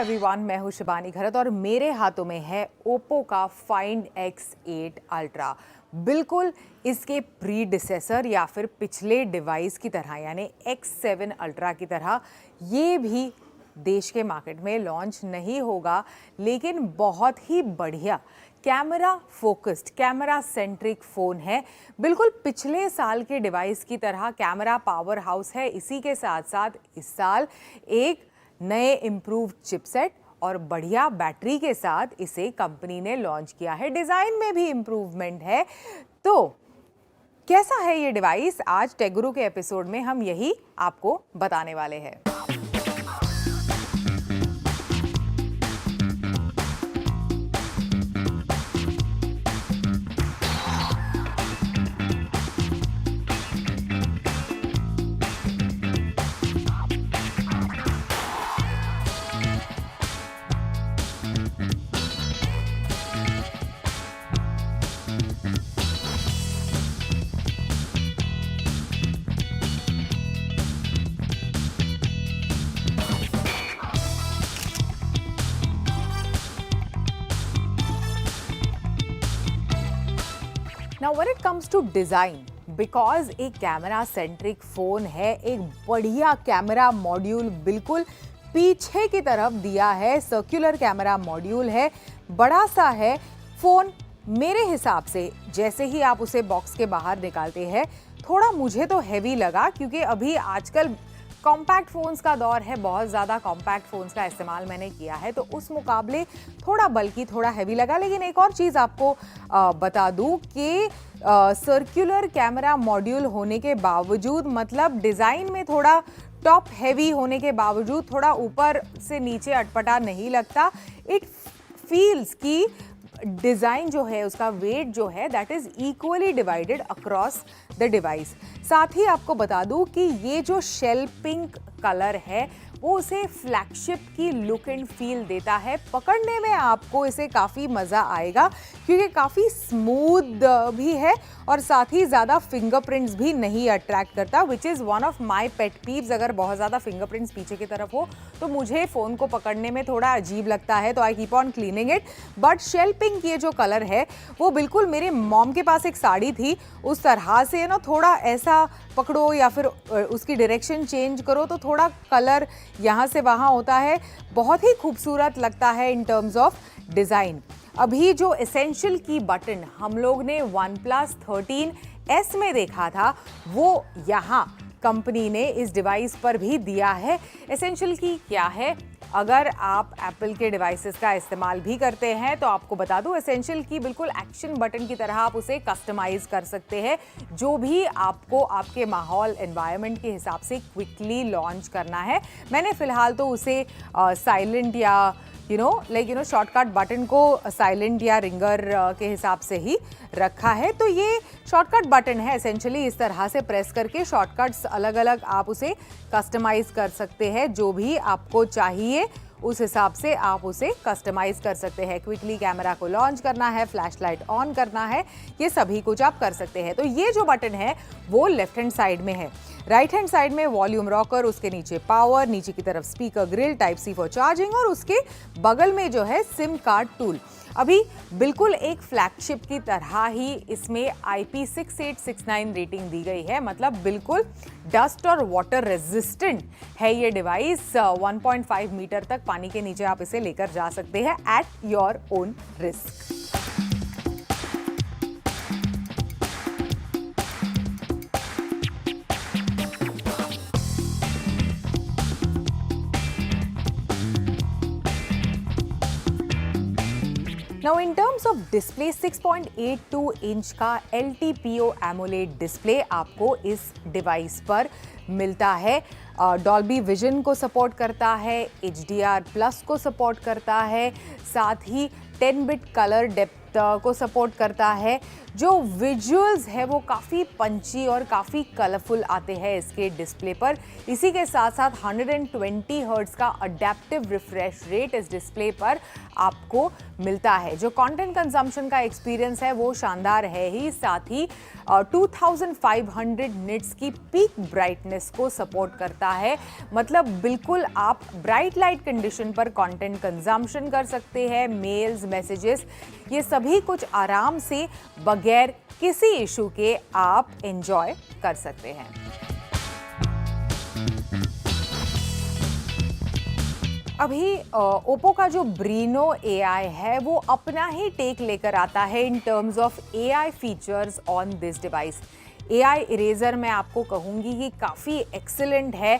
Everyone, मैं हूं शिबानी घरत और मेरे हाथों में है ओप्पो का Find X8 Ultra। बिल्कुल इसके प्रीडिसेसर या फिर पिछले डिवाइस की तरह यानी X7 Ultra की तरह ये भी देश के मार्केट में लॉन्च नहीं होगा, लेकिन बहुत ही बढ़िया camera focused, camera centric phone है। बिल्कुल पिछले साल के डिवाइस की तरह कैमरा पावर हाउस है। इसी के साथ साथ इस साल एक नए इम्प्रूव्ड चिपसेट और बढ़िया बैटरी के साथ इसे कंपनी ने लॉन्च किया है। डिज़ाइन में भी इम्प्रूवमेंट है। तो कैसा है ये डिवाइस, आज टेक गुरु के एपिसोड में हम यही आपको बताने वाले हैं। Now when it comes to design, because एक कैमरा सेंट्रिक फ़ोन है, एक बढ़िया कैमरा मॉड्यूल बिल्कुल पीछे की तरफ दिया है। सर्कुलर कैमरा मॉड्यूल है, बड़ा सा है फ़ोन। मेरे हिसाब से जैसे ही आप उसे बॉक्स के बाहर निकालते हैं, थोड़ा मुझे तो हैवी लगा, क्योंकि अभी आजकल कॉम्पैक्ट फ़ोन्स का दौर है। बहुत ज़्यादा कॉम्पैक्ट फ़ोन्स का इस्तेमाल मैंने किया है, तो उस मुकाबले थोड़ा बल्कि, थोड़ा हैवी लगा। लेकिन एक और चीज़ आपको बता दूं कि सर्कुलर कैमरा मॉड्यूल होने के बावजूद, मतलब डिज़ाइन में थोड़ा टॉप हैवी होने के बावजूद, थोड़ा ऊपर से नीचे अटपटा नहीं लगता। इट फील्स की डिज़ाइन जो है, उसका वेट जो है, that is equally divided across the device. साथ ही आपको बता दूं कि ये जो शेल पिंक कलर है वो उसे फ्लैगशिप की लुक एंड फील देता है। पकड़ने में आपको इसे काफ़ी मज़ा आएगा, क्योंकि काफ़ी स्मूथ भी है और साथ ही ज़्यादा फिंगरप्रिंट्स भी नहीं अट्रैक्ट करता, which is one of my pet Peeves. अगर बहुत ज़्यादा फिंगरप्रिंट्स पीछे की तरफ हो तो मुझे फ़ोन को पकड़ने में थोड़ा अजीब लगता है, तो I keep on cleaning it. But shell pink ये जो कलर है वो बिल्कुल, मेरे मॉम के पास एक साड़ी थी, उस तरह से ना थोड़ा ऐसा पकड़ो या फिर उसकी डायरेक्शन चेंज करो तो थोड़ा कलर यहाँ से वहाँ होता है। बहुत ही खूबसूरत लगता है इन टर्म्स ऑफ डिज़ाइन। अभी जो एसेंशियल की बटन हम लोग ने OnePlus 13S में देखा था, वो यहाँ कंपनी ने इस डिवाइस पर भी दिया है। एसेंशियल की क्या है? अगर आप एप्पल के डिवाइसेस का इस्तेमाल भी करते हैं तो आपको बता दूं, एसेंशियल की बिल्कुल एक्शन बटन की तरह आप उसे कस्टमाइज कर सकते हैं, जो भी आपको आपके माहौल, एनवायरनमेंट के हिसाब से क्विकली लॉन्च करना है। मैंने फ़िलहाल तो उसे साइलेंट या शॉर्टकट बटन को साइलेंट या रिंगर के हिसाब से ही रखा है। तो ये शॉर्टकट बटन है, एसेंशियली इस तरह से प्रेस करके शॉर्टकट्स अलग अलग आप उसे कस्टमाइज कर सकते हैं। जो भी आपको चाहिए उस हिसाब से आप उसे कस्टमाइज कर सकते हैं। क्विकली कैमरा को लॉन्च करना है, फ्लैश लाइट ऑन करना है, ये सभी कुछ आप कर सकते हैं। तो ये जो बटन है वो लेफ्ट हैंड साइड में है। राइट हैंड साइड में वॉल्यूम रॉकर, उसके नीचे पावर, नीचे की तरफ speaker grille, type C for charging, और उसके बगल में जो है सिम कार्ड टूल। अभी बिल्कुल एक फ्लैगशिप की तरह ही इसमें IP6869 रेटिंग दी गई है, मतलब बिल्कुल डस्ट और वाटर रेजिस्टेंट है ये डिवाइस। 1.5 मीटर तक पानी के नीचे आप इसे लेकर जा सकते हैं at your own risk. Now in terms of display, 6.82 inch का LTPO AMOLED डिस्प्ले आपको इस डिवाइस पर मिलता है। डॉल्बी विजन को सपोर्ट करता है, HDR+ को सपोर्ट करता है, साथ ही 10 बिट कलर डेप्थ को सपोर्ट करता है। जो विजुअल्स है वो काफ़ी पंची और काफ़ी कलरफुल आते हैं इसके डिस्प्ले पर। इसी के साथ साथ 120 हर्ट्ज़ का अडेप्टिव रिफ्रेश रेट इस डिस्प्ले पर आपको मिलता है। जो कंटेंट कंजम्पशन का एक्सपीरियंस है वो शानदार है ही, साथ ही 2500 निट्स की पीक ब्राइटनेस को सपोर्ट करता आता है। मतलब बिल्कुल आप ब्राइट लाइट कंडीशन पर कंटेंट कंजम्पशन कर सकते हैं, मेल्स, मैसेजेस, ये सभी कुछ आराम से बगैर किसी इशू के आप एंजॉय कर सकते हैं। अभी ओप्पो का जो ब्रीनो AI है वो अपना ही टेक लेकर आता है in terms of AI features on this device. AI eraser मैं आपको कहूँगी कि काफ़ी एक्सीलेंट है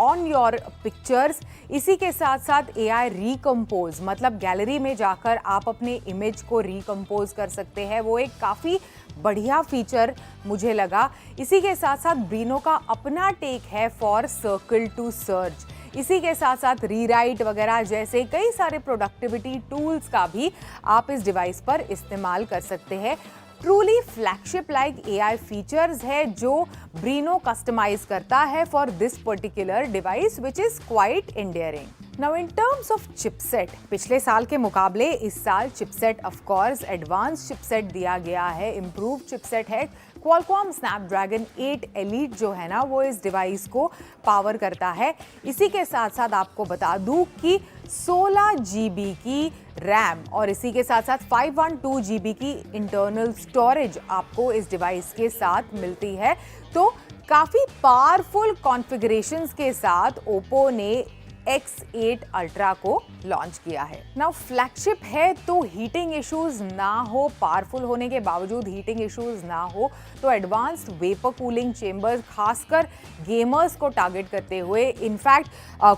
ऑन योर पिक्चर्स। इसी के साथ साथ AI रिकम्पोज, मतलब गैलरी में जाकर आप अपने इमेज को रिकम्पोज कर सकते हैं, वो एक काफ़ी बढ़िया फीचर मुझे लगा। इसी के साथ साथ ब्रीनो का अपना टेक है फॉर सर्कल टू सर्च। इसी के साथ साथ रीराइट वगैरह जैसे कई सारे प्रोडक्टिविटी टूल्स का भी आप इस डिवाइस पर इस्तेमाल कर सकते हैं। Truly flagship like AI features है जो ब्रीनो कस्टमाइज करता है for this particular device which is quite endearing. Now in terms of chipset, पिछले साल के मुकाबले इस साल chipset of course advance chipset दिया गया है, इम्प्रूव चिपसेट है। क्वालकॉम स्नैपड्रैगन 8 एलीट जो है ना वो इस डिवाइस को पावर करता है। इसी के साथ साथ आपको बता दूं कि 16 GB की रैम और इसी के साथ साथ 512 GB की इंटरनल स्टोरेज आपको इस डिवाइस के साथ मिलती है। तो काफ़ी पावरफुल कॉन्फ़िगरेशंस के साथ ओप्पो ने X8 अल्ट्रा को लॉन्च किया है। नाउ फ्लैगशिप है तो हीटिंग इश्यूज ना हो, पावरफुल होने के बावजूद हीटिंग इश्यूज ना हो, तो एडवांस्ड वेपर कूलिंग चेंबर्स खासकर गेमर्स को टारगेट करते हुए इनफैक्ट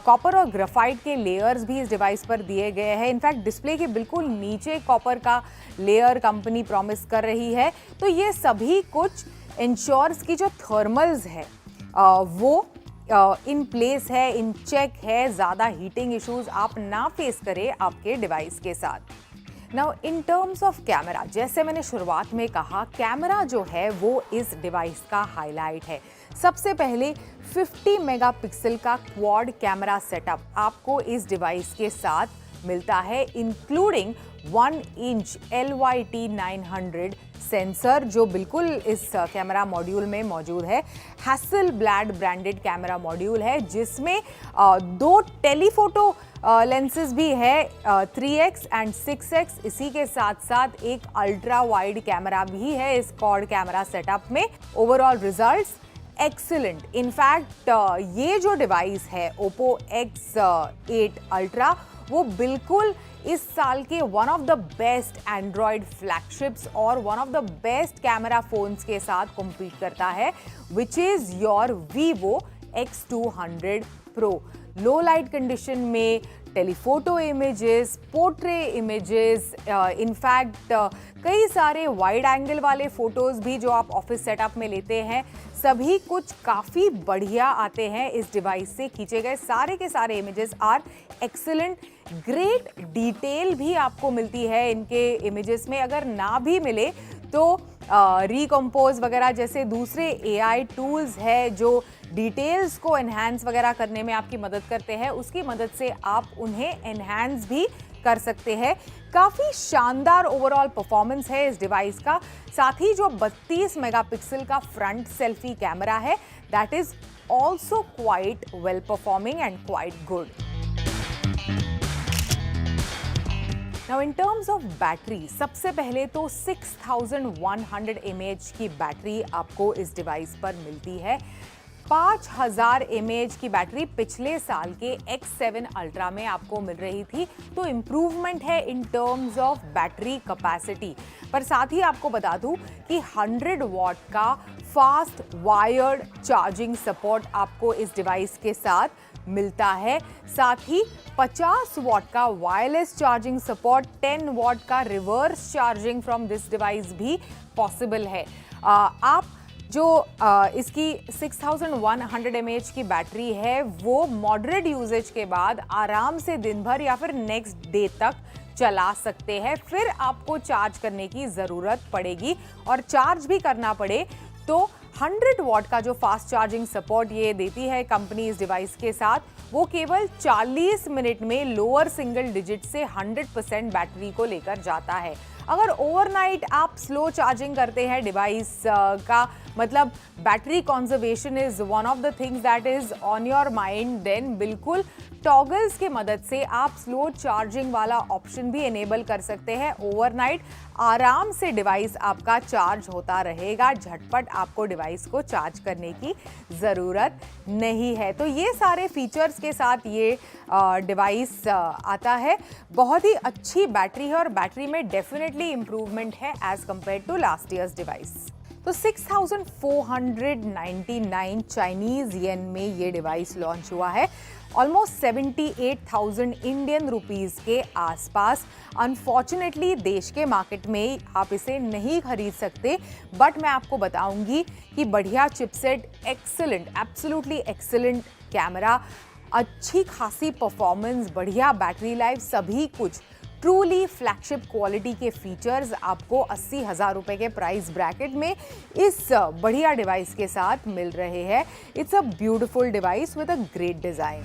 कॉपर और ग्राफाइट के लेयर्स भी इस डिवाइस पर दिए गए हैं। इनफैक्ट डिस्प्ले के बिल्कुल नीचे कॉपर का लेयर कंपनी प्रॉमिस कर रही है। तो ये सभी कुछ इंश्योर्स की जो थर्मल्स है वो इन प्लेस है, इन चेक है, ज़्यादा हीटिंग इश्यूज आप ना फेस करें आपके डिवाइस के साथ। Now in terms of camera, जैसे मैंने शुरुआत में कहा, कैमरा जो है वो इस डिवाइस का हाईलाइट है। सबसे पहले 50 मेगापिक्सल का क्वाड कैमरा सेटअप आपको इस डिवाइस के साथ मिलता है, इंक्लूडिंग 1 इंच LYT900 सेंसर जो बिल्कुल इस कैमरा मॉड्यूल में मौजूद है। हैसलब्लैड ब्रांडेड कैमरा मॉड्यूल है जिसमें 2 टेलीफोटो लेंसेज भी है, 3x एंड 6x। इसी के साथ साथ एक अल्ट्रा वाइड कैमरा भी है इस क्वाड कैमरा सेटअप में। Overall results excellent. इनफैक्ट ये जो डिवाइस है ओप्पो X8 अल्ट्रा वो बिल्कुल इस साल के one of the best Android flagships और one of the best camera phones के साथ कम्पीट करता है, which is your Vivo X200 Pro। Low light condition में telephoto images, portrait images, in fact कई सारे वाइड एंगल वाले फोटोज भी जो आप ऑफिस सेटअप में लेते हैं, सभी कुछ काफ़ी बढ़िया आते हैं इस डिवाइस से खींचे गए। सारे के सारे images are excellent. Great detail भी आपको मिलती है इनके इमेजेस में। अगर ना भी मिले तो रिकम्पोज वगैरह जैसे दूसरे AI टूल्स है जो डिटेल्स को एनहांस वगैरह करने में आपकी मदद करते हैं, उसकी मदद से आप उन्हें एनहांस भी कर सकते हैं। काफ़ी शानदार ओवरऑल परफॉर्मेंस है इस डिवाइस का। साथ ही जो 32 मेगापिक्सल का फ्रंट सेल्फी कैमरा है that is also quite well performing and quite good. Now in terms of battery, सबसे पहले तो 6100 mAh की बैटरी आपको इस डिवाइस पर मिलती है। 5000 mAh की बैटरी पिछले साल के X7 अल्ट्रा में आपको मिल रही थी, तो इम्प्रूवमेंट है in terms of battery capacity. पर साथ ही आपको बता दूं कि 100 वॉट का फास्ट वायर्ड चार्जिंग सपोर्ट आपको इस डिवाइस के साथ मिलता है। साथ ही 50 वॉट का वायरलेस चार्जिंग सपोर्ट, 10 वॉट का reverse charging from this device भी पॉसिबल है। आप जो इसकी 6100 mAh की बैटरी है वो मॉडरेट यूजेज के बाद आराम से दिन भर या फिर नेक्स्ट डे तक चला सकते हैं। फिर आपको चार्ज करने की ज़रूरत पड़ेगी और चार्ज भी करना पड़े तो 100 वॉट का जो फास्ट चार्जिंग सपोर्ट ये देती है कंपनी इस डिवाइस के साथ, वो केवल 40 मिनट में लोअर सिंगल डिजिट से 100% बैटरी को लेकर जाता है। अगर ओवरनाइट आप स्लो चार्जिंग करते हैं डिवाइस का मतलब battery conservation is one of the things that is on your mind, then बिल्कुल टॉगल्स की मदद से आप स्लो चार्जिंग वाला ऑप्शन भी एनेबल कर सकते हैं। ओवरनाइट आराम से डिवाइस आपका चार्ज होता रहेगा, झटपट आपको डिवाइस को चार्ज करने की ज़रूरत नहीं है। तो ये सारे फीचर्स के साथ ये डिवाइस आता है। बहुत ही अच्छी बैटरी है और बैटरी में डेफिनेटली इम्प्रूवमेंट है as compared to last years device. तो 6,499 चाइनीज येन में ये डिवाइस लॉन्च हुआ है, ऑलमोस्ट 78,000 इंडियन रुपीस के आसपास। अनफॉर्चुनेटली देश के मार्केट में आप इसे नहीं खरीद सकते, बट मैं आपको बताऊंगी कि बढ़िया chipset, excellent, absolutely excellent camera, अच्छी खासी परफॉर्मेंस, बढ़िया बैटरी लाइफ, सभी कुछ ट्रूली फ्लैगशिप क्वालिटी के फीचर्स आपको 80,000 रुपए के प्राइस ब्रैकेट में इस बढ़िया डिवाइस के साथ मिल रहे हैं। It's a beautiful device with a great design.